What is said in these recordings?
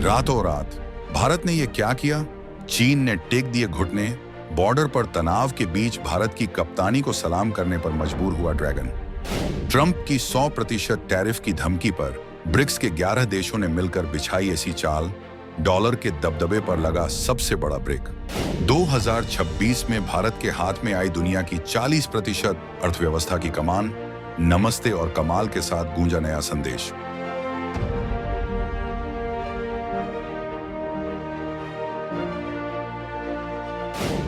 रातों रात भारत ने यह क्या किया? चीन ने टेक दिए घुटने, बॉर्डर पर तनाव के बीच भारत की कप्तानी को सलाम करने पर मजबूर हुआ ड्रैगन। ट्रंप की 100% टैरिफ की धमकी पर ब्रिक्स के 11 देशों ने मिलकर बिछाई ऐसी चाल, डॉलर के दबदबे पर लगा सबसे बड़ा ब्रेक। 2026 में भारत के हाथ में आई दुनिया की 40% अर्थव्यवस्था की कमान, नमस्ते और कमाल के साथ गूंजा नया संदेश।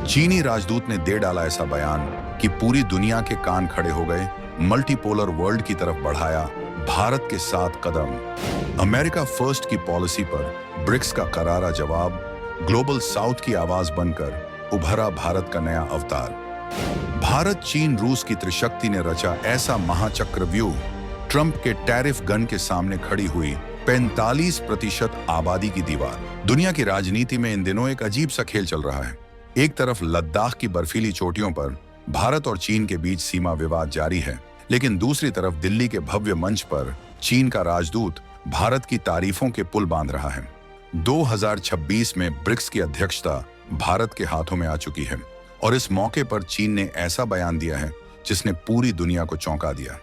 चीनी राजदूत ने दे डाला ऐसा बयान कि पूरी दुनिया के कान खड़े हो गए, मल्टीपोलर वर्ल्ड की तरफ बढ़ाया भारत के साथ कदम। अमेरिका फर्स्ट की पॉलिसी पर ब्रिक्स का करारा जवाब, ग्लोबल साउथ की आवाज बनकर उभरा भारत का नया अवतार। भारत, चीन, रूस की त्रिशक्ति ने रचा ऐसा महाचक्रव्यूह, ट्रंप के टैरिफ गन के सामने खड़ी हुई 45% आबादी की दीवार। दुनिया की राजनीति में इन दिनों एक अजीब सा खेल चल रहा है। एक तरफ लद्दाख की बर्फीली चोटियों पर भारत और चीन के बीच सीमा विवाद जारी है, लेकिन दूसरी तरफ दिल्ली के भव्य मंच पर चीन का राजदूत भारत की तारीफों के पुल बांध रहा है। 2026 में ब्रिक्स की अध्यक्षता भारत के हाथों में आ चुकी है और इस मौके पर चीन ने ऐसा बयान दिया है जिसने पूरी दुनिया को चौंका दिया।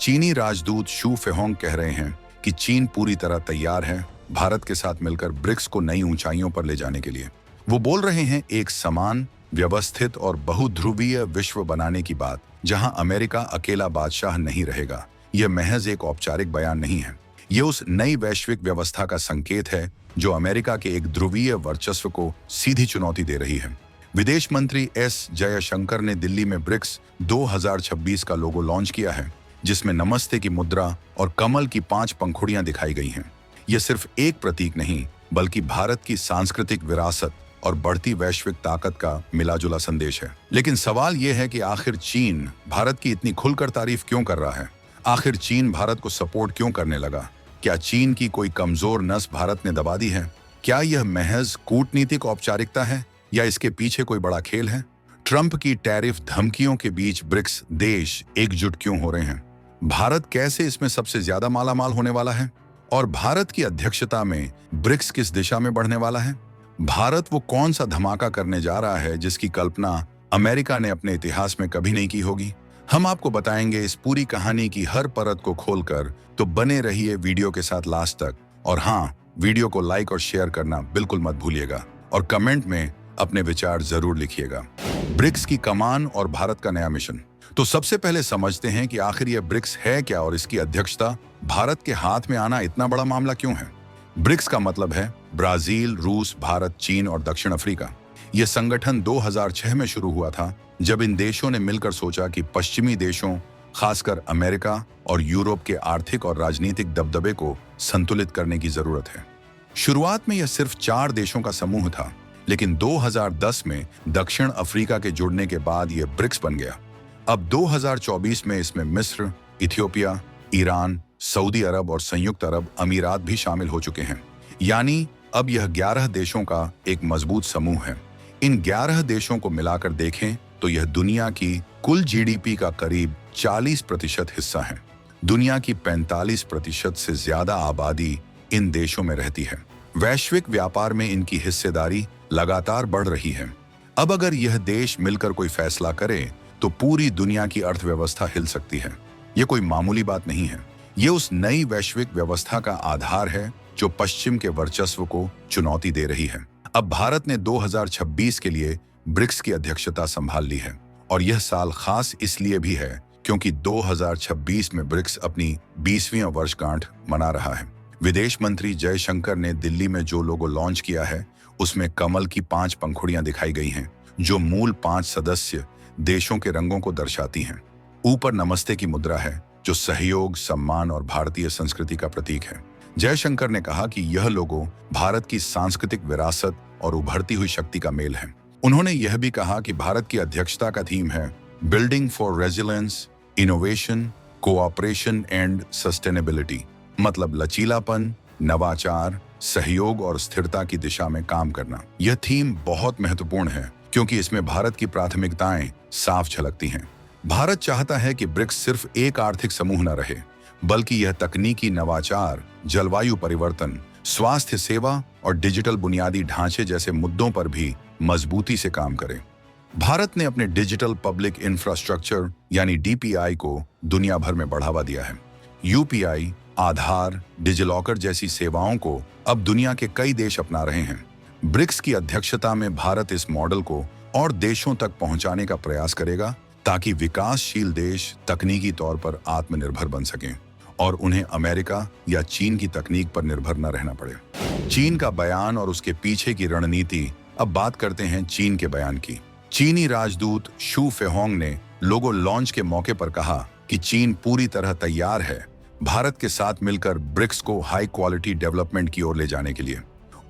चीनी राजदूत शू फेहोंग कह रहे हैं कि चीन पूरी तरह तैयार है भारत के साथ मिलकर ब्रिक्स को नई ऊंचाइयों पर ले जाने के लिए। वो बोल रहे हैं एक समान, व्यवस्थित और बहुध्रुवीय विश्व बनाने की बात, जहां अमेरिका अकेला बादशाह नहीं रहेगा। यह महज एक औपचारिक बयान नहीं है, यह उस नई वैश्विक व्यवस्था का संकेत है जो अमेरिका के एक ध्रुवीय वर्चस्व को सीधी चुनौती दे रही है। विदेश मंत्री एस जयशंकर ने दिल्ली में ब्रिक्स 2026 का लोगो लॉन्च किया है, जिसमें नमस्ते की मुद्रा और कमल की 5 पंखुड़ियां दिखाई गई हैं। यह सिर्फ एक प्रतीक नहीं, बल्कि भारत की सांस्कृतिक विरासत और बढ़ती वैश्विक ताकत का मिलाजुला संदेश है। लेकिन सवाल यह है कि आखिर चीन भारत की इतनी खुलकर तारीफ क्यों कर रहा है? आखिर चीन भारत को सपोर्ट क्यों करने लगा? क्या चीन की कोई कमजोर नस भारत ने दबा दी है? क्या यह महज कूटनीतिक औपचारिकता है या इसके पीछे कोई बड़ा खेल है? ट्रंप की टैरिफ धमकियों के बीच ब्रिक्स देश एकजुट क्यों हो रहे हैं? भारत कैसे इसमें सबसे ज्यादा मालामाल होने वाला है? और भारत की अध्यक्षता में ब्रिक्स किस दिशा में बढ़ने वाला है? भारत वो कौन सा धमाका करने जा रहा है जिसकी कल्पना अमेरिका ने अपने इतिहास में कभी नहीं की होगी? हम आपको बताएंगे इस पूरी कहानी की हर परत को खोलकर, तो बने रहिए वीडियो के साथ लास्ट तक। और हाँ, वीडियो को लाइक और शेयर करना बिल्कुल मत भूलिएगा और कमेंट में अपने विचार जरूर लिखिएगा। ब्रिक्स की कमान और भारत का नया मिशन। तो सबसे पहले समझते हैं कि आखिर यह ब्रिक्स है क्या और इसकी अध्यक्षता भारत के हाथ में आना इतना बड़ा मामला क्यों है? ब्रिक्स का मतलब है ब्राजील, रूस, भारत, चीन और दक्षिण अफ्रीका। यह संगठन 2006 में शुरू हुआ था, जब इन देशों ने मिलकर सोचा कि पश्चिमी देशों, खासकर अमेरिका और यूरोप के आर्थिक और राजनीतिक दबदबे को संतुलित करने की जरूरत है। शुरुआत में यह सिर्फ 4 देशों का समूह था, लेकिन 2010 में दक्षिण अफ्रीका के जुड़ने के बाद यह ब्रिक्स बन गया। अब 2024 में इसमें मिस्र, इथियोपिया, ईरान, सऊदी अरब और संयुक्त अरब अमीरात भी शामिल हो चुके हैं। यानी अब यह 11 देशों का एक मजबूत समूह है। इन 11 देशों को मिलाकर देखें तो यह दुनिया की कुल जीडीपी का करीब 40% हिस्सा है। दुनिया की 45% से ज्यादा आबादी इन देशों में रहती है। वैश्विक व्यापार में इनकी हिस्सेदारी लगातार बढ़ रही है। अब अगर यह देश मिलकर कोई फैसला करे तो पूरी दुनिया की अर्थव्यवस्था हिल सकती है। यह कोई मामूली बात नहीं है। ये उस नई वैश्विक व्यवस्था का आधार है जो पश्चिम के वर्चस्व को चुनौती दे रही है। अब भारत ने 2026 के लिए ब्रिक्स की अध्यक्षता संभाल ली है और यह साल खास इसलिए भी है क्योंकि 2026 में ब्रिक्स अपनी 20वीं वर्षगांठ मना रहा है। विदेश मंत्री जयशंकर ने दिल्ली में जो लोगो लॉन्च किया है, उसमें कमल की 5 पंखुड़ियां दिखाई गई हैं, जो मूल 5 सदस्य देशों के रंगों को दर्शाती हैं। ऊपर नमस्ते की मुद्रा है, जो सहयोग, सम्मान और भारतीय संस्कृति का प्रतीक है। जयशंकर ने कहा कि यह लोगो भारत की सांस्कृतिक विरासत और उभरती हुई शक्ति का मेल है। उन्होंने यह भी कहा कि भारत की अध्यक्षता का थीम है building for resilience, innovation, cooperation and sustainability. मतलब लचीलापन, नवाचार, सहयोग और स्थिरता की दिशा में काम करना। यह थीम बहुत महत्वपूर्ण है क्योंकि इसमें भारत की प्राथमिकताएं साफ झलकती हैं। भारत चाहता है कि ब्रिक्स सिर्फ एक आर्थिक समूह न रहे, बल्कि यह तकनीकी नवाचार, जलवायु परिवर्तन, स्वास्थ्य सेवा और डिजिटल बुनियादी ढांचे जैसे मुद्दों पर भी मजबूती से काम करे। भारत ने अपने डिजिटल पब्लिक इंफ्रास्ट्रक्चर यानी डीपीआई को दुनिया भर में बढ़ावा दिया है। यूपीआई, आधार, डिजिलॉकर जैसी सेवाओं को अब दुनिया के कई देश अपना रहे हैं। ब्रिक्स की अध्यक्षता में भारत इस मॉडल को और देशों तक पहुंचाने का प्रयास करेगा ताकि विकासशील देश तकनीकी तौर पर आत्मनिर्भर बन सकें और उन्हें अमेरिका या चीन की तकनीक पर निर्भर न रहना पड़े। चीन का बयान और उसके पीछे की रणनीति। अब बात करते हैं चीन के बयान की। चीनी राजदूत शू फेहोंग ने लोगो लॉन्च के मौके पर कहा कि चीन पूरी तरह तैयार है भारत के साथ मिलकर ब्रिक्स को हाई क्वालिटी डेवलपमेंट की ओर ले जाने के लिए।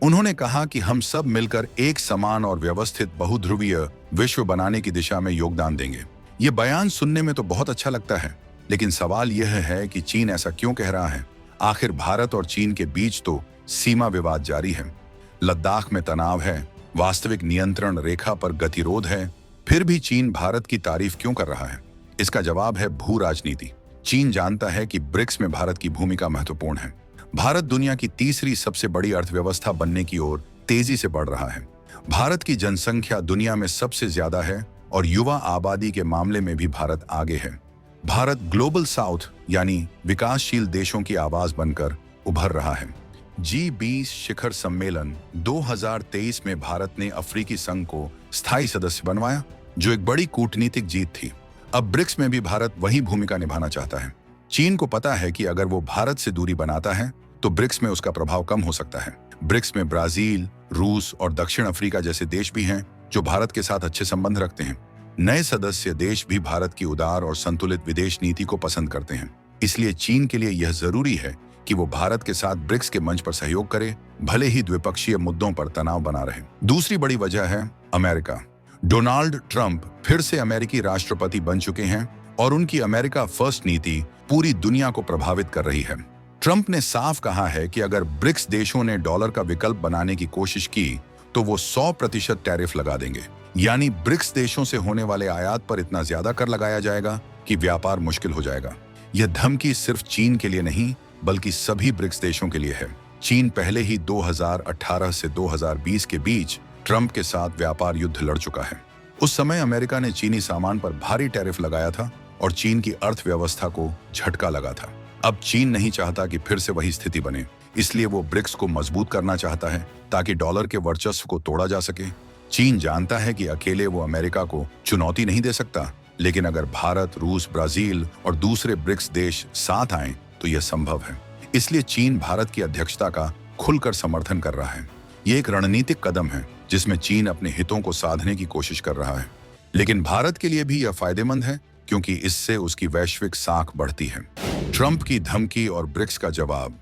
उन्होंने कहा कि हम सब मिलकर एक समान और व्यवस्थित बहुध्रुवीय विश्व बनाने की दिशा में योगदान देंगे। ये बयान सुनने में तो बहुत अच्छा लगता है, लेकिन सवाल यह है कि चीन ऐसा क्यों कह रहा है। आखिर भारत और चीन के बीच तो सीमा विवाद जारी है, लद्दाख में तनाव है, वास्तविक नियंत्रण रेखा पर गतिरोध है, फिर भी चीन भारत की तारीफ क्यों कर रहा है? इसका जवाब है भू राजनीति। चीन जानता है कि ब्रिक्स में भारत की भूमिका महत्वपूर्ण है। भारत दुनिया की तीसरी सबसे बड़ी अर्थव्यवस्था बनने की ओर तेजी से बढ़ रहा है। भारत की जनसंख्या दुनिया में सबसे ज्यादा है और युवा आबादी के मामले में भी भारत आगे है। भारत ग्लोबल साउथ यानी विकासशील देशों की आवाज बनकर उभर रहा है। G20 शिखर सम्मेलन 2023 में भारत ने अफ्रीकी संघ को स्थायी सदस्य बनवाया, जो एक बड़ी कूटनीतिक जीत थी। अब ब्रिक्स में भी भारत वही भूमिका निभाना चाहता है। चीन को पता है कि अगर वो भारत से दूरी बनाता है तो ब्रिक्स में उसका प्रभाव कम हो सकता है। ब्रिक्स में ब्राजील, रूस और दक्षिण अफ्रीका जैसे देश भी हैं जो भारत के साथ अच्छे संबंध रखते हैं। नए सदस्य देश भी भारत की उदार और संतुलित विदेश नीति को पसंद करते हैं। इसलिए चीन के लिए यह जरूरी है कि वो भारत के साथ ब्रिक्स के मंच पर सहयोग करे, भले ही द्विपक्षीय मुद्दों पर तनाव बना रहे। दूसरी बड़ी वजह है अमेरिका। डोनाल्ड ट्रंप फिर से अमेरिकी राष्ट्रपति बन चुके हैं और उनकी अमेरिका फर्स्ट नीति पूरी दुनिया को प्रभावित कर रही है। ट्रंप ने साफ कहा है कि अगर ब्रिक्स देशों ने डॉलर का विकल्प बनाने की कोशिश की तो वो 100% टैरिफ लगा देंगे, यानी ब्रिक्स देशों से होने वाले आयात पर इतना ज्यादा कर लगाया जाएगा कि व्यापार मुश्किल हो जाएगा। यह धमकी सिर्फ चीन के लिए नहीं बल्कि सभी ब्रिक्स देशों के लिए है। चीन पहले ही 2018 से 2020 के बीच ट्रंप के साथ व्यापार युद्ध लड़ चुका है। उस समय अमेरिका ने चीनी सामान पर भारी टैरिफ लगाया था और चीन की अर्थव्यवस्था को झटका लगा था। अब चीन नहीं चाहता कि फिर से वही स्थिति बने, इसलिए वो ब्रिक्स को मजबूत करना चाहता है ताकि डॉलर के वर्चस्व को तोड़ा जा सके। चीन जानता है कि अकेले वो अमेरिका को चुनौती नहीं दे सकता, लेकिन अगर भारत, रूस, ब्राजील और दूसरे ब्रिक्स देश साथ आए तो यह संभव है। इसलिए चीन भारत की अध्यक्षता का खुलकर समर्थन कर रहा है। ये एक रणनीतिक कदम है जिसमें चीन अपने हितों को साधने की कोशिश कर रहा है, लेकिन भारत के लिए भी यह फायदेमंद है क्योंकि इससे उसकी वैश्विक साख बढ़ती है। ट्रंप की धमकी और ब्रिक्स का जवाब।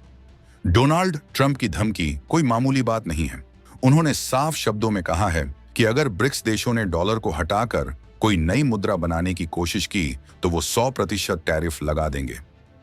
डोनाल्ड ट्रंप की धमकी कोई मामूली बात नहीं है। उन्होंने साफ शब्दों में कहा है कि अगर ब्रिक्स देशों ने डॉलर को हटाकर कोई नई मुद्रा बनाने की कोशिश की तो वो 100% टैरिफ लगा देंगे।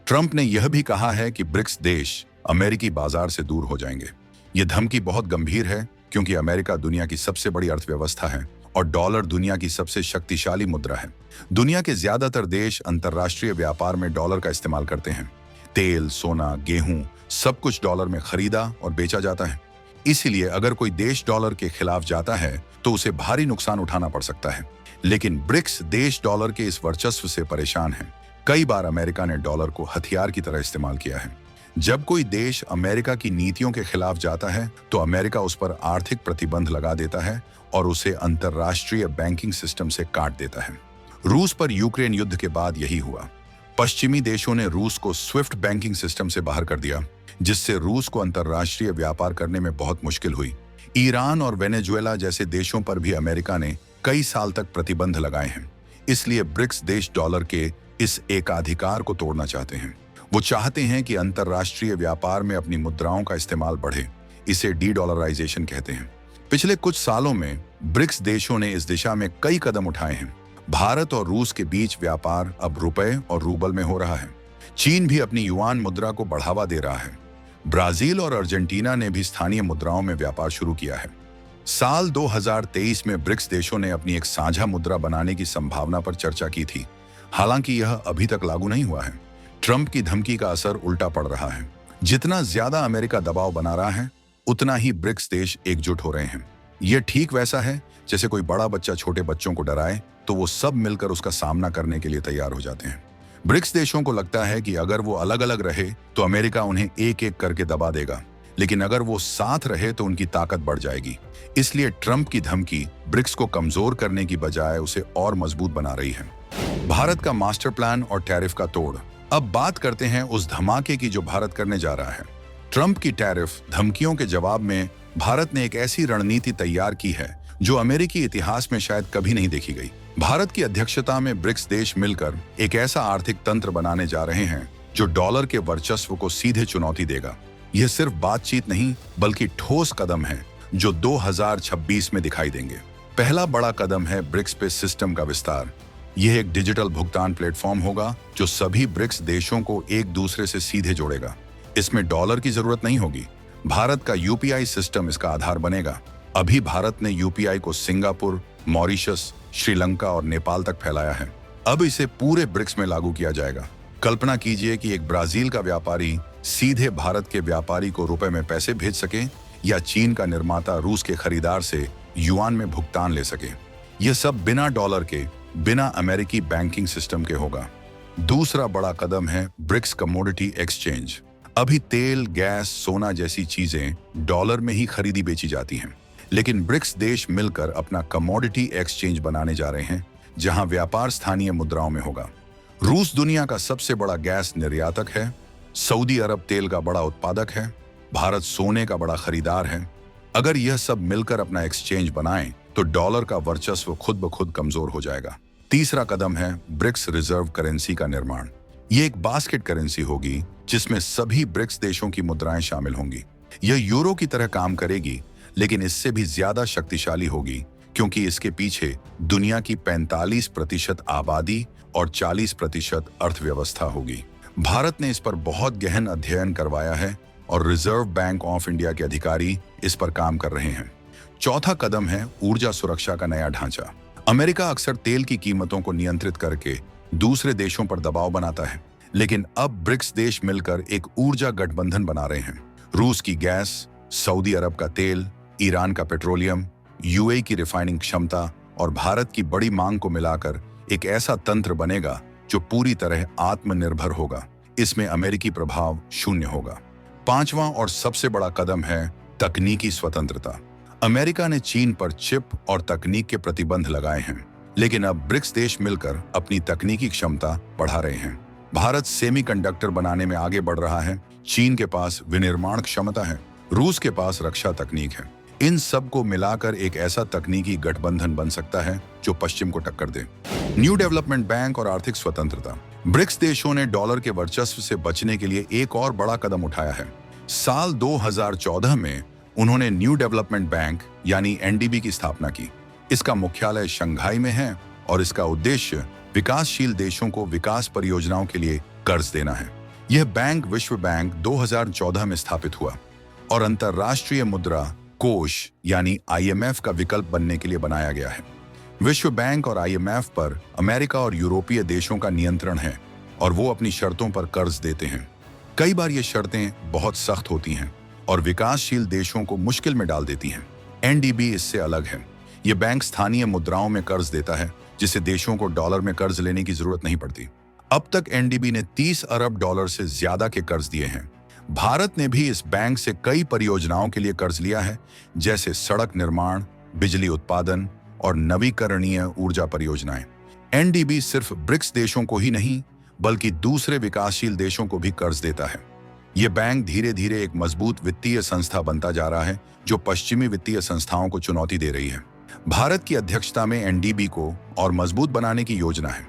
ट्रंप ने यह भी कहा है कि ब्रिक्स देश अमेरिकी बाजार से दूर हो जाएंगे। यह धमकी बहुत गंभीर है क्योंकि अमेरिका दुनिया की सबसे बड़ी अर्थव्यवस्था है और डॉलर दुनिया की सबसे शक्तिशाली मुद्रा है। दुनिया के ज्यादातर देश अंतर्राष्ट्रीय व्यापार में डॉलर का इस्तेमाल करते हैं। तेल, सोना, गेहूं सब कुछ डॉलर में खरीदा और बेचा जाता है। इसीलिए अगर कोई देश डॉलर के खिलाफ जाता है तो उसे भारी नुकसान उठाना पड़ सकता है। लेकिन ब्रिक्स देश डॉलर के इस वर्चस्व से परेशान हैं। कई बार अमेरिका ने डॉलर को हथियार की तरह इस्तेमाल किया है। जब कोई देश अमेरिका की नीतियों के खिलाफ जाता है तो अमेरिका उस पर आर्थिक प्रतिबंध लगा देता है और उसे अंतर्राष्ट्रीय बैंकिंग सिस्टम से काट देता है। रूस पर यूक्रेन युद्ध के बाद यही हुआ। पश्चिमी देशों ने रूस को स्विफ्ट बैंकिंग सिस्टम से बाहर कर दिया, जिससे रूस को अंतर्राष्ट्रीय व्यापार करने में बहुत मुश्किल हुई। ईरान और वेनेजुएला जैसे देशों पर भी अमेरिका ने कई साल तक प्रतिबंध लगाए हैं। इसलिए ब्रिक्स देश डॉलर के इस एकाधिकार को तोड़ना चाहते हैं। वो चाहते हैं कि अंतर्राष्ट्रीय व्यापार में अपनी मुद्राओं का इस्तेमाल बढ़े। इसे डी-डॉलराइजेशन कहते हैं। पिछले कुछ सालों में ब्रिक्स देशों ने इस दिशा में कई कदम उठाए हैं। भारत और रूस के बीच व्यापार अब रुपए और रूबल में हो रहा है। चीन भी अपनी युआन मुद्रा को बढ़ावा दे रहा है। ब्राजील और अर्जेंटीना ने भी स्थानीय मुद्राओं में व्यापार शुरू किया है। साल 2023 में ब्रिक्स देशों ने अपनी एक साझा मुद्रा बनाने की संभावना पर चर्चा की थी। हालांकि यह अभी तक लागू नहीं हुआ है। ट्रंप की धमकी का असर उल्टा पड़ रहा है। जितना ज्यादा अमेरिका दबाव बना रहा है, उतना ही ब्रिक्स देश एकजुट हो रहे हैं। यह ठीक वैसा है जैसे कोई बड़ा बच्चा छोटे बच्चों को डराए तो वो सब मिलकर उसका सामना करने के लिए तैयार हो जाते हैं। ब्रिक्स देशों को लगता है कि अगर वो अलग अलग रहे तो अमेरिका उन्हें एक एक करके दबा देगा, लेकिन अगर वो साथ रहे तो उनकी ताकत बढ़ जाएगी। इसलिए ट्रंप की धमकी ब्रिक्स को कमजोर करने की बजाय उसे और मजबूत बना रही है। भारत का मास्टर प्लान और टैरिफ का तोड़। अब बात करते हैं उस धमाके की जो भारत करने जा रहा है। ट्रंप की टैरिफ धमकियों के जवाब में भारत ने एक ऐसी रणनीति तैयार की है जो अमेरिकी इतिहास में शायद कभी नहीं देखी गई। भारत की अध्यक्षता में ब्रिक्स देश मिलकर एक ऐसा आर्थिक तंत्र बनाने जा रहे हैं जो डॉलर के वर्चस्व को सीधे चुनौती देगा। यह सिर्फ बातचीत नहीं बल्कि ठोस कदम है जो 2026 में दिखाई देंगे। पहला बड़ा कदम है ब्रिक्स पे सिस्टम का विस्तार। यह एक डिजिटल भुगतान प्लेटफॉर्म होगा जो सभी ब्रिक्स देशों को एक दूसरे से सीधे जोड़ेगा। इसमें डॉलर की जरूरत नहीं होगी। भारत का यूपीआई सिस्टम इसका आधार बनेगा। अभी भारत ने यूपीआई को सिंगापुर, मॉरिशस, श्रीलंका और नेपाल तक फैलाया है। अब इसे पूरे ब्रिक्स में लागू किया जाएगा। कल्पना कीजिए कि एक ब्राजील का व्यापारी सीधे भारत के व्यापारी को रुपए में पैसे भेज सके या चीन का निर्माता रूस के खरीदार से युआन में भुगतान ले सके। यह सब बिना डॉलर के, बिना अमेरिकी बैंकिंग सिस्टम के होगा। दूसरा बड़ा कदम है ब्रिक्स कमोडिटी एक्सचेंज। अभी तेल, गैस, सोना जैसी चीजें डॉलर में ही खरीदी बेची जाती हैं, लेकिन ब्रिक्स देश मिलकर अपना कमोडिटी एक्सचेंज बनाने जा रहे हैं जहां व्यापार स्थानीय मुद्राओं में होगा। रूस दुनिया का सबसे बड़ा गैस निर्यातक है, सऊदी अरब तेल का बड़ा उत्पादक है, भारत सोने का बड़ा खरीदार है। अगर यह सब मिलकर अपना एक्सचेंज बनाएं तो डॉलर का वर्चस्व खुद ब खुद कमजोर हो जाएगा। तीसरा कदम है ब्रिक्स रिजर्व करेंसी का निर्माण। ये एक बास्केट करेंसी होगी जिसमें सभी ब्रिक्स देशों की मुद्राएं शामिल होंगी। यह यूरो की तरह काम करेगी, लेकिन इससे भी ज्यादा शक्तिशाली होगी क्योंकि इसके पीछे दुनिया की 45% आबादी और 40% अर्थव्यवस्था होगी। भारत ने इस पर बहुत गहन अध्ययन करवाया है और रिजर्व बैंक ऑफ इंडिया के अधिकारी इस पर काम कर रहे हैं। चौथा कदम है ऊर्जा सुरक्षा का नया ढांचा। अमेरिका अक्सर तेल की कीमतों को नियंत्रित करके दूसरे देशों पर दबाव बनाता है, लेकिन अब ब्रिक्स देश मिलकर एक ऊर्जा गठबंधन बना रहे हैं। रूस की गैस, सऊदी अरब का तेल, ईरान का पेट्रोलियम, यूएई की रिफाइनिंग क्षमता और भारत की बड़ी मांग को मिलाकर एक ऐसा तंत्र बनेगा जो पूरी तरह आत्मनिर्भर होगा। इसमें अमेरिकी प्रभाव शून्य होगा। पांचवां और सबसे बड़ा कदम है तकनीकी स्वतंत्रता। अमेरिका ने चीन पर चिप और तकनीक के प्रतिबंध लगाए हैं, लेकिन अब ब्रिक्स देश मिलकर अपनी तकनीकी क्षमता बढ़ा रहे हैं। भारत सेमीकंडक्टर बनाने में आगे बढ़ रहा है, चीन के पास विनिर्माण क्षमता है, रूस के पास रक्षा तकनीक है। इन सब को मिलाकर एक ऐसा तकनीकी गठबंधन बन सकता है जो पश्चिम को टक्कर दे। न्यू डेवलपमेंट बैंक और आर्थिक स्वतंत्रता। ब्रिक्स देशों ने डॉलर के वर्चस्व से बचने के लिए एक और बड़ा कदम उठाया है। साल 2014 में उन्होंने न्यू डेवलपमेंट बैंक यानी एनडीबी की स्थापना की। इसका मुख्यालय शंघाई में है और इसका उद्देश्य विकासशील देशों को विकास परियोजनाओं के लिए कर्ज देना है। यह बैंक विश्व बैंक 2014 में स्थापित हुआ और अंतर्राष्ट्रीय मुद्रा कोष यानी आईएमएफ का विकल्प बनने के लिए बनाया गया है। विश्व बैंक और आईएमएफ पर अमेरिका और यूरोपीय देशों का नियंत्रण है और वो अपनी शर्तों पर कर्ज देते हैं। कई बार ये शर्तें बहुत सख्त होती हैं और विकासशील देशों को मुश्किल में डाल देती हैं। एनडीबी इससे अलग है। ये बैंक स्थानीय मुद्राओं में कर्ज देता है, जिससे देशों को डॉलर में कर्ज लेने की जरूरत नहीं पड़ती। अब तक एनडीबी ने 30 अरब डॉलर से ज्यादा के कर्ज दिए हैं। भारत ने भी इस बैंक से कई परियोजनाओं के लिए कर्ज लिया है, जैसे सड़क निर्माण, बिजली उत्पादन और नवीकरणीय ऊर्जा परियोजनाएं। एनडीबी सिर्फ ब्रिक्स देशों को ही नहीं बल्कि दूसरे विकासशील देशों को भी कर्ज देता है। यह बैंक धीरे धीरे एक मजबूत वित्तीय संस्था बनता जा रहा है जो पश्चिमी वित्तीय संस्थाओं को चुनौती दे रही है। भारत की अध्यक्षता में एनडीबी को और मजबूत बनाने की योजना है।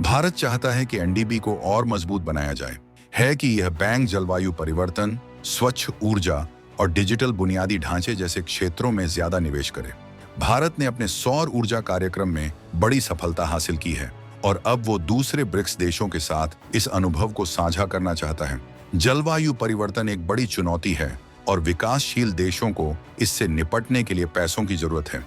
भारत चाहता है कि एनडीबी को और मजबूत बनाया जाए है कि यह बैंक जलवायु परिवर्तन, स्वच्छ ऊर्जा और डिजिटल बुनियादी ढांचे जैसे क्षेत्रों में ज्यादा निवेश करे। भारत ने अपने सौर ऊर्जा कार्यक्रम में बड़ी सफलता हासिल की है और अब वो दूसरे ब्रिक्स देशों के साथ इस अनुभव को साझा करना चाहता है। जलवायु परिवर्तन एक बड़ी चुनौती है और विकासशील देशों को इससे निपटने के लिए पैसों की जरूरत है।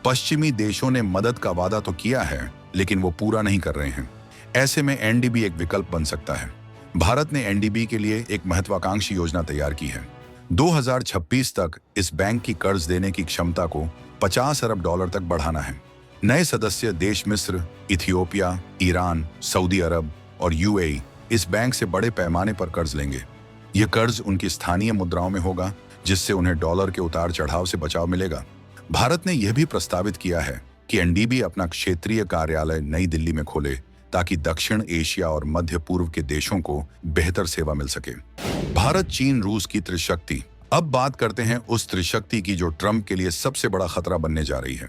पश्चिमी देशों ने मदद का वादा तो किया है, लेकिन वो पूरा नहीं कर रहे हैं। ऐसे में एनडीबी एक विकल्प बन सकता है। भारत ने एनडीबी के लिए एक महत्वाकांक्षी योजना तैयार की है। 2026 तक इस बैंक की कर्ज देने की क्षमता को 50 अरब डॉलर तक बढ़ाना है। नए सदस्य देश मिस्र, इथियोपिया, ईरान, सऊदी अरब और यूएई इस बैंक से बड़े पैमाने पर कर्ज लेंगे। यह कर्ज उनकी स्थानीय मुद्राओं में होगा, जिससे उन्हें डॉलर के उतार चढ़ाव से बचाव मिलेगा। भारत ने यह भी प्रस्तावित किया है कि एनडीबी अपना क्षेत्रीय कार्यालय नई दिल्ली में खोले, ताकि दक्षिण एशिया और मध्य पूर्व के देशों को बेहतर सेवा मिल सके। भारत, चीन, रूस की त्रिशक्ति। अब बात करते हैं उस त्रिशक्ति की जो ट्रंप के लिए सबसे बड़ा खतरा बनने जा रही है।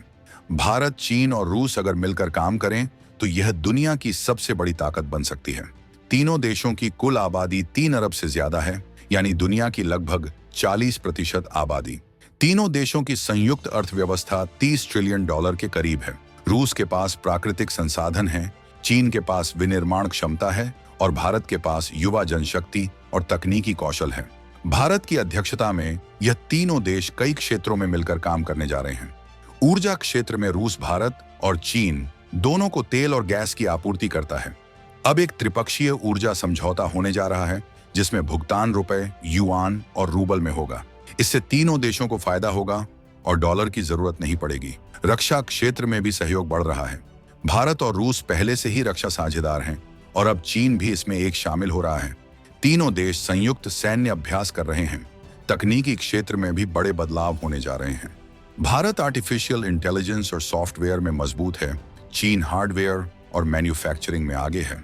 भारत, चीन और रूस अगर मिलकर काम करें तो यह दुनिया की सबसे बड़ी ताकत बन सकती है। तीनों देशों की कुल आबादी 3 अरब से ज्यादा है, यानी दुनिया की लगभग 40% आबादी। तीनों देशों की संयुक्त अर्थव्यवस्था 30 ट्रिलियन डॉलर के करीब है। रूस के पास प्राकृतिक संसाधन हैं, चीन के पास विनिर्माण क्षमता है और भारत के पास युवा जनशक्ति और तकनीकी कौशल है। भारत की अध्यक्षता में यह तीनों देश कई क्षेत्रों में मिलकर काम करने जा रहे हैं। ऊर्जा क्षेत्र में रूस, भारत और चीन दोनों को तेल और गैस की आपूर्ति करता है। अब एक त्रिपक्षीय ऊर्जा समझौता होने जा रहा है, जिसमें भुगतान रुपए, युआन और रूबल में होगा। इससे तीनों देशों को फायदा होगा और डॉलर की जरूरत नहीं पड़ेगी। रक्षा क्षेत्र में भी सहयोग बढ़ रहा है। भारत और रूस पहले से ही रक्षा साझेदार हैं और अब चीन भी इसमें एक शामिल हो रहा है। तीनों देश संयुक्त सैन्य अभ्यास कर रहे हैं। तकनीकी क्षेत्र में भी बड़े बदलाव होने जा रहे हैं। भारत आर्टिफिशियल इंटेलिजेंस और सॉफ्टवेयर में मजबूत है, चीन हार्डवेयर और मैन्युफैक्चरिंग में आगे है,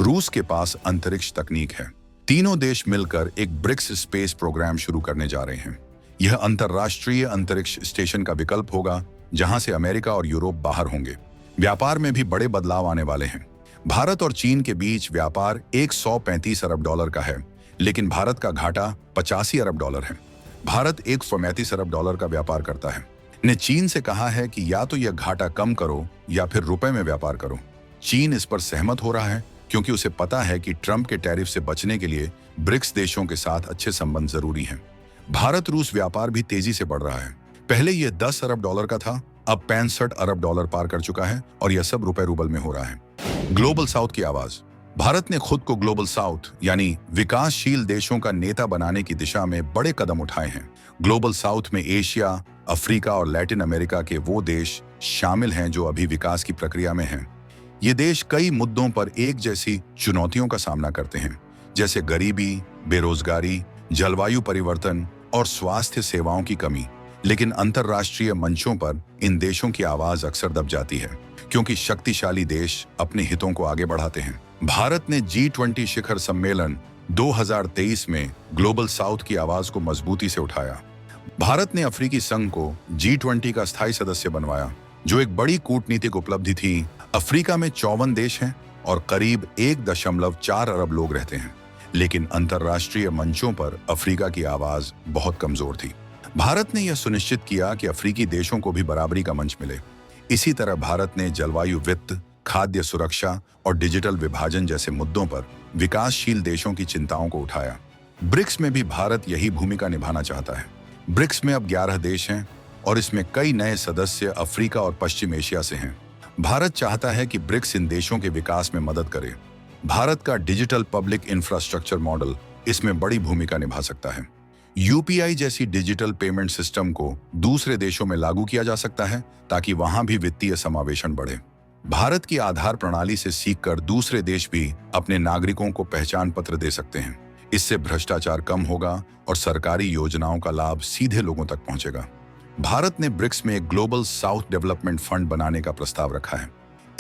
रूस के पास अंतरिक्ष तकनीक है। तीनों देश मिलकर एक ब्रिक्स स्पेस प्रोग्राम शुरू करने जा रहे हैं। यह अंतरराष्ट्रीय अंतरिक्ष स्टेशन का विकल्प होगा, जहां से अमेरिका और यूरोप बाहर होंगे। व्यापार में भी बड़े बदलाव आने वाले हैं। भारत और चीन के बीच व्यापार 135 अरब डॉलर का है, लेकिन भारत का घाटा 85 अरब डॉलर है। भारत 135 अरब डॉलर का व्यापार करता है। ने चीन से कहा है कि या तो यह घाटा कम करो या फिर रुपए में व्यापार करो। चीन इस पर सहमत हो रहा है, क्योंकि उसे पता है कि ट्रंप के टैरिफ से बचने के लिए ब्रिक्स देशों के साथ अच्छे संबंध जरूरी हैं। भारत रूस व्यापार भी तेजी से बढ़ रहा है। पहले यह 10 अरब डॉलर का था, अब 65 अरब डॉलर पार कर चुका है और यह सब रुपए रूबल में हो रहा है। ग्लोबल साउथ की आवाज। भारत ने खुद को ग्लोबल साउथ यानी विकासशील देशों का नेता बनाने की दिशा में बड़े कदम उठाए हैं। ग्लोबल साउथ में एशिया, अफ्रीका और लैटिन अमेरिका के वो देश शामिल हैं जो अभी विकास की प्रक्रिया में हैं। ये देश कई मुद्दों पर एक जैसी चुनौतियों का सामना करते हैं, जैसे गरीबी, बेरोजगारी, जलवायु परिवर्तन और स्वास्थ्य सेवाओं की कमी। लेकिन अंतर्राष्ट्रीय मंचों पर इन देशों की आवाज अक्सर दब जाती है, क्योंकि शक्तिशाली देश अपने हितों को आगे बढ़ाते हैं। भारत ने G20 शिखर सम्मेलन 2023 में ग्लोबल साउथ की आवाज को मजबूती से उठाया। भारत ने अफ्रीकी संघ को G20 का स्थायी सदस्य बनवाया, जो एक बड़ी कूटनीतिक उपलब्धि थी। अफ्रीका में 54 देश हैं और करीब 1.4 अरब लोग रहते हैं, लेकिन अंतर्राष्ट्रीय मंचों पर अफ्रीका की आवाज बहुत कमजोर थी। भारत ने यह सुनिश्चित किया कि अफ्रीकी देशों को भी बराबरी का मंच मिले। इसी तरह भारत ने जलवायु, वित्त, खाद्य सुरक्षा और डिजिटल विभाजन जैसे मुद्दों पर विकासशील देशों की चिंताओं को उठाया। ब्रिक्स में भी भारत यही भूमिका निभाना चाहता है। ब्रिक्स में अब 11 देश हैं और इसमें कई नए सदस्य अफ्रीका और पश्चिम एशिया से हैं। भारत चाहता है कि ब्रिक्स इन देशों के विकास में मदद करे। भारत का डिजिटल पब्लिक इंफ्रास्ट्रक्चर मॉडल इसमें बड़ी भूमिका निभा सकता है। यूपीआई जैसी डिजिटल पेमेंट सिस्टम को दूसरे देशों में लागू किया जा सकता है, ताकि वहां भी वित्तीय समावेशन बढ़े। भारत की आधार प्रणाली से सीखकर दूसरे देश भी अपने नागरिकों को पहचान पत्र दे सकते हैं। इससे भ्रष्टाचार कम होगा और सरकारी योजनाओं का लाभ सीधे लोगों तक पहुंचेगा। भारत ने ब्रिक्स में एक ग्लोबल साउथ डेवलपमेंट फंड बनाने का प्रस्ताव रखा है।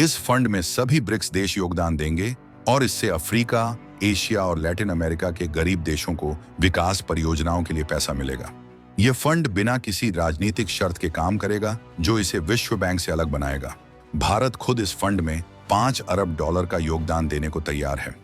इस फंड में सभी ब्रिक्स देश योगदान देंगे और इससे अफ्रीका, एशिया और लैटिन अमेरिका के गरीब देशों को विकास परियोजनाओं के लिए पैसा मिलेगा। यह फंड बिना किसी राजनीतिक शर्त के काम करेगा, जो इसे विश्व बैंक से अलग बनाएगा। भारत खुद इस फंड में 5 अरब डॉलर का योगदान देने को तैयार है।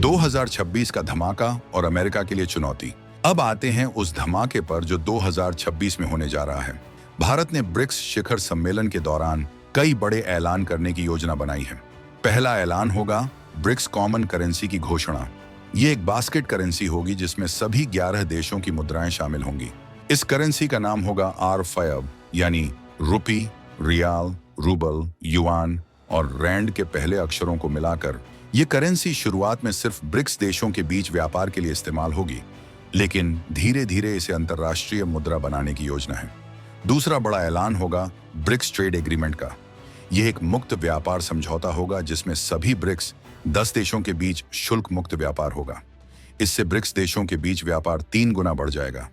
2026 का धमाका और अमेरिका के लिए चुनौती। अब आते हैं उस धमाके पर जो 2026 में होने जा रहा है। भारत ने ब्रिक्स शिखर सम्मेलन के दौरान कई बड़े ऐलान करने की योजना बनाई है। पहला ऐलान होगा ब्रिक्स कॉमन करेंसी की घोषणा। ये एक बास्केट करेंसी होगी जिसमें सभी 11 देशों की मुद्राएं शामिल होंगी। इस करेंसी का नाम होगा R5, यानी रुपी, रियाल, रूबल, युआन और रैंड के पहले अक्षरों को मिलाकर ये करेंसी शुरुआत में सिर्फ ब्रिक्स देशों के बीच व्यापार के लिए इस्तेमाल होगी, लेकिन धीरे धीरे इसे अंतर्राष्ट्रीय मुद्रा बनाने की योजना है। दूसरा बड़ा ऐलान होगा ब्रिक्स ट्रेड एग्रीमेंट का। यह एक मुक्त व्यापार समझौता होगा जिसमें सभी ब्रिक्स 10 देशों के बीच शुल्क मुक्त व्यापार होगा। इससे ब्रिक्स देशों के बीच व्यापार 3 गुना बढ़ जाएगा।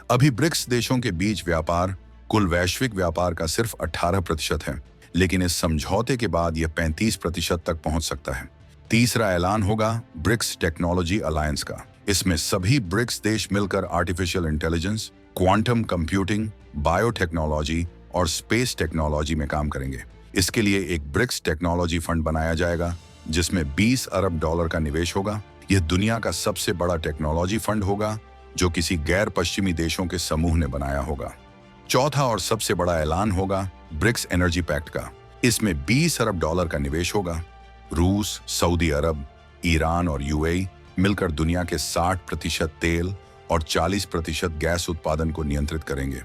अभी ब्रिक्स देशों के बीच व्यापार कुल वैश्विक व्यापार का सिर्फ 18% है, लेकिन इस समझौते के बाद यह 35% तक पहुंच सकता है। तीसरा ऐलान होगा ब्रिक्स टेक्नोलॉजी अलायंस का। इसमें सभी ब्रिक्स देश मिलकर artificial intelligence, quantum computing, biotechnology और स्पेस टेक्नोलॉजी में काम करेंगे। इसके लिए एक ब्रिक्स टेक्नोलॉजी फंड बनाया जाएगा जिसमें $20 अरब का निवेश होगा। यह दुनिया का सबसे बड़ा टेक्नोलॉजी फंड होगा जो किसी गैर पश्चिमी देशों के समूह ने बनाया होगा। चौथा और सबसे बड़ा ऐलान होगा ब्रिक्स एनर्जी पैक्ट का। इसमें $20 अरब का निवेश होगा। रूस, सऊदी अरब, ईरान और यूएई मिलकर दुनिया के 60% तेल और 40% गैस उत्पादन को नियंत्रित करेंगे।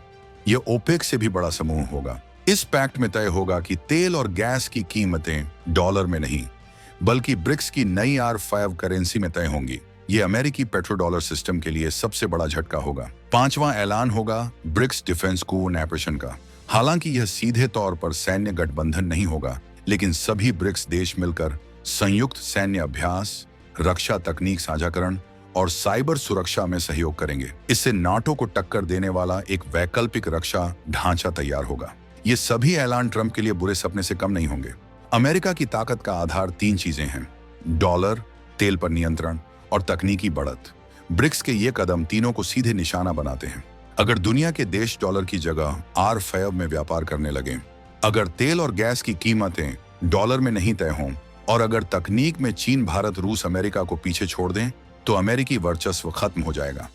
यह ओपेक से भी बड़ा समूह होगा। इस पैक्ट में तय होगा कि तेल और गैस की कीमतें डॉलर में नहीं बल्कि ब्रिक्स की नई R5 करेंसी में तय होंगी। ये अमेरिकी पेट्रो डॉलर सिस्टम के लिए सबसे बड़ा झटका होगा। पांचवां ऐलान होगा ब्रिक्स डिफेंस कोऑपरेशन का। हालांकि यह सीधे तौर पर सैन्य गठबंधन नहीं होगा, लेकिन सभी ब्रिक्स देश मिलकर संयुक्त सैन्य अभ्यास, रक्षा तकनीक साझाकरण और साइबर सुरक्षा में सहयोग करेंगे। इससे नाटो को टक्कर देने वाला एक वैकल्पिक रक्षा ढांचा तैयार होगा। ये सभी ऐलान ट्रंप के लिए बुरे सपने से कम नहीं होंगे। अमेरिका की ताकत का आधार 3 चीजें हैं: डॉलर, तेल पर नियंत्रण और तकनीकी बढ़त। ब्रिक्स के ये कदम तीनों को सीधे निशाना बनाते हैं। अगर दुनिया के देश डॉलर की जगह R5 में व्यापार करने लगे, अगर तेल और गैस की कीमतें डॉलर में नहीं तय हों और अगर तकनीक में चीन, भारत, रूस, अमेरिका को पीछे छोड़ दें, तो अमेरिकी वर्चस्व खत्म हो जाएगा।